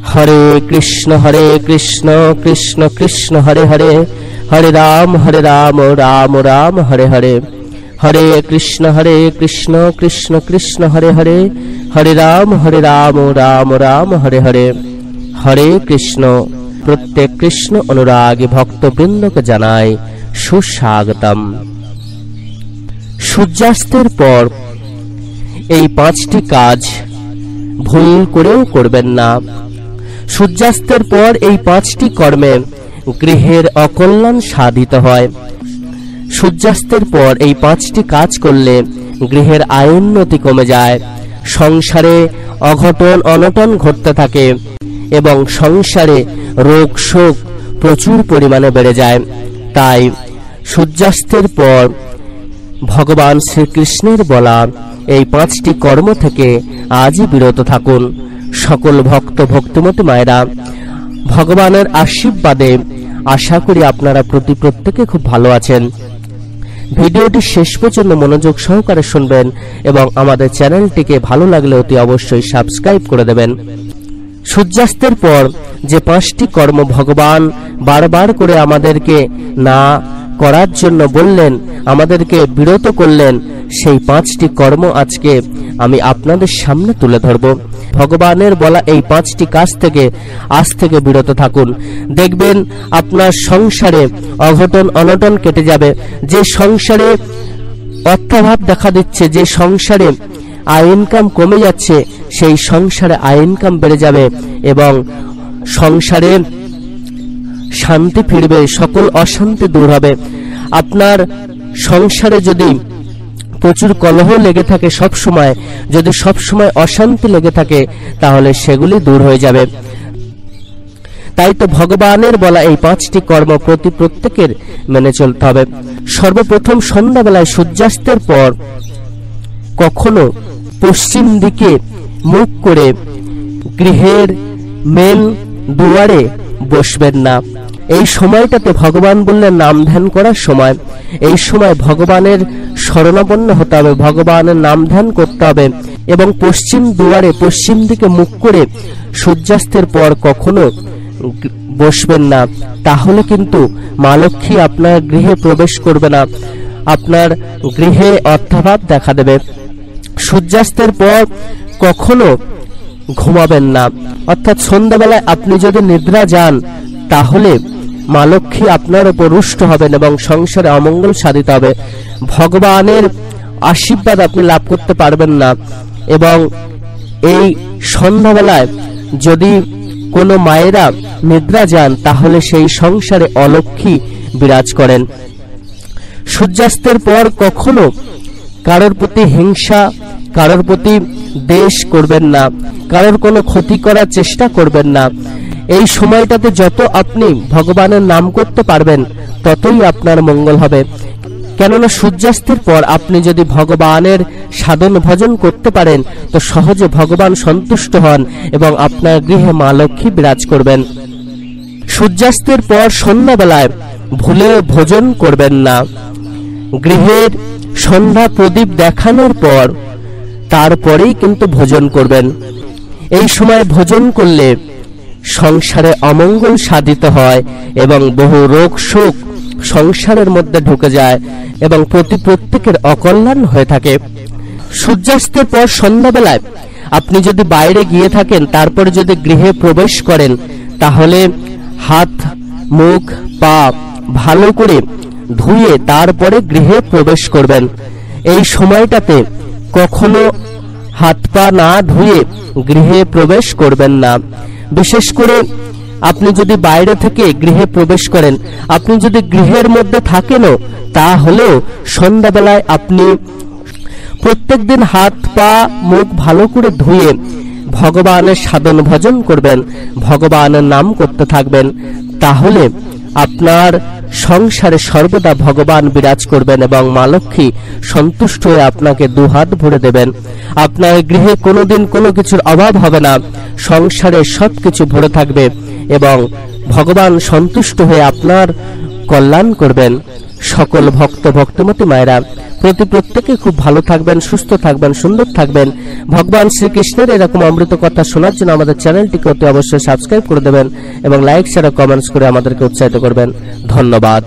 हरे कृष्ण कृष्ण कृष्ण हरे हरे, हरे राम राम राम हरे हरे। हरे कृष्ण कृष्ण कृष्ण हरे हरे, हरे राम राम राम हरे हरे। हरे कृष्ण। प्रत्येक कृष्ण अनुरागी भक्तबृंद के জানাই সুস্বাগতম। সূর্যাস্তের পর এই পাঁচটি কাজ ভুল করেও করবেন না। সূর্যাস্তের পর এই পাঁচটি কর্মে গৃহের অকল্যাণ সাধিত হয়। সূর্যাস্তের পর এই পাঁচটি কাজ করলে গৃহের আয়োন্নতি কমে যায়, সংসারে অঘটন অনটন ঘটতে থাকে এবং সংসারে রোগ শোক প্রচুর পরিমাণে বেড়ে যায়। তাই সূর্যাস্তের পর ভগবান শ্রীকৃষ্ণের বলা এই পাঁচটি কর্ম থেকে আজই বিরত থাকুন। সকল ভক্ত ভক্তিমতী মায়েরা, ভগবানের আশীর্বাদে আশা করি আপনারা প্রত্যেকে খুব ভালো আছেন। ভিডিওটি শেষ পর্যন্ত মনোযোগ সহকারে শুনবেন এবং আমাদের চ্যানেলটিকে ভালো লাগলে অতি অবশ্যই সাবস্ক্রাইব করে দেবেন। সূর্যাস্তের পর যে পাঁচটি কর্ম ভগবান বারবার করে আমাদেরকে না করার জন্য বললেন, আমাদেরকে বিরত করলেন, সেই পাঁচটি কর্ম আজকে আমি আপনাদের সামনে তুলে ধরব। ভগবানের বলা এই পাঁচটি কাজ থেকে আজ থেকে বিরত থাকুন। দেখবেন আপনার সংসারে অঘটন অনটন কেটে যাবে। যে সংসারে অর্থাভাব দেখা দিচ্ছে, যে সংসারে আয় ইনকাম কমে যাচ্ছে, সেই সংসারে আয় ইনকাম বেড়ে যাবে এবং সংসারে শান্তি ফিরবে, সকল অশান্তি দূর হবে। আপনার সংসারে যদি প্রচুর কলহ লেগে থাকে, যদি সব সময় অশান্তি লেগে থাকে, তাহলে সেগুলি দূর হয়ে যাবে। তাই তো ভগবানের বলা এই পাঁচটি কর্ম প্রত্যেকের মেনে চলতে হবে। সর্বপ্রথম সন্ধ্যাবেলায় সূর্যাস্তের পর কখনো পশ্চিম দিকে মুখ করে গৃহের মেন দুয়ারে বসবেন না। এই সময়টাতে ভগবান বললেন নাম ধ্যান করার সময়। এই সময় ভগবানের শরণাপন্ন হতে হবে, ভগবানের নাম ধ্যান করতে হবে এবং পশ্চিম দুয়ারে পশ্চিম দিকে মুখ করে সূর্যাস্তের পর কখনো বসবেন না। তাহলে কিন্তু মা লক্ষ্মী আপনার গৃহে প্রবেশ করবে না, আপনার গৃহে অর্থাভাব দেখা দেবে। সূর্যাস্তের পর কখনো ঘুমাবেন না, অর্থাৎ সন্ধ্যাবেলায় আপনি যদি নিদ্রা যান তাহলে মা লক্ষ্মী আপনার উপর রুষ্ট হবেন এবং সংসারে অমঙ্গল সাধিত হবে। ভগবানের আশীর্বাদ আপনি লাভ করতে পারবেন না। এবং এই সন্ধ্যাবেলায় যদি কোনো মায়েরা নিদ্রা যান তাহলে সেই সংসারে অলক্ষ্মী বিরাজ করেন। সূর্যাস্তের পর কখনো কারোর প্রতি হিংসা, কারোর প্রতি দ্বেষ করবেন না, কারোর কোনো ক্ষতি করার চেষ্টা করবেন না। এই সময়টাতে যত আপনি ভগবানের নাম করতে পারবেন ততই আপনার মঙ্গল হবে। কেননা সূর্যাস্তের পর আপনি যদি ভগবানের সাধন ভজন করতে পারেন তো সহজে ভগবান সন্তুষ্ট হন এবং আপনার গৃহে মা লক্ষ্মী বিরাজ করবেন। সূর্যাস্তের পর সন্ধ্যাবেলায় ভুলে ভোজন করবেন না। গৃহের সন্ধ্যা প্রদীপ দেখানোর পর তারপরেই কিন্তু ভোজন করবেন। এই সময় ভোজন করলে সংসারে অমঙ্গল সাধিত হয় এবং বহু রোগ শোক সংসারের মধ্যে ঢুকে যায় এবং প্রত্যেকের অকল্যাণ হয়ে থাকে। সূর্যাস্তের পর সন্ধ্যাবেলায় আপনি যদি বাইরে গিয়ে থাকেন, তারপরে যদি গৃহে প্রবেশ করেন, তাহলে হাত মুখ পা ভালো করে ধুয়ে তারপরে গৃহে প্রবেশ করবেন। এই সময়টাতে কখনো হাত পা না ধুয়ে গৃহে প্রবেশ করবেন না। বিশেষ করে আপনি যদি বাইরে থেকে গৃহে প্রবেশ করেন, আপনি যদি গৃহের মধ্যে থাকেনও, তাহলেও সন্ধ্যাবেলায় আপনি প্রত্যেকদিন হাত পা মুখ ভালো করে ধুয়ে ভগবানের সাধন ভজন করবেন, ভগবানের নাম করতে থাকবেন। তাহলে আপনার সংসারে সর্বদা ভগবান বিরাজ করবেন এবং মা লক্ষ্মী সন্তুষ্ট হয়ে আপনাকে দুহাত ভরে দেবেন। আপনার গৃহে কোনোদিন কোনো কিছুর অভাব হবে না, সংসারে সবকিছু ভরে থাকবে এবং ভগবান সন্তুষ্ট হয়ে আপনার কল্যাণ করবেন। সকল ভক্ত ভক্তমতী মায়েরা প্রত্যেকে খুব ভালো থাকবেন, সুস্থ থাকবেন, সুন্দর থাকবেন। ভগবান শ্রীকৃষ্ণের এরকম অমৃত কথা শোনার জন্য আমাদের চ্যানেলটিকে অতি অবশ্যই সাবস্ক্রাইব করে দেবেন এবং লাইক শেয়ার ও কমেন্টস করে আমাদেরকে উৎসাহিত করবেন। ধন্যবাদ।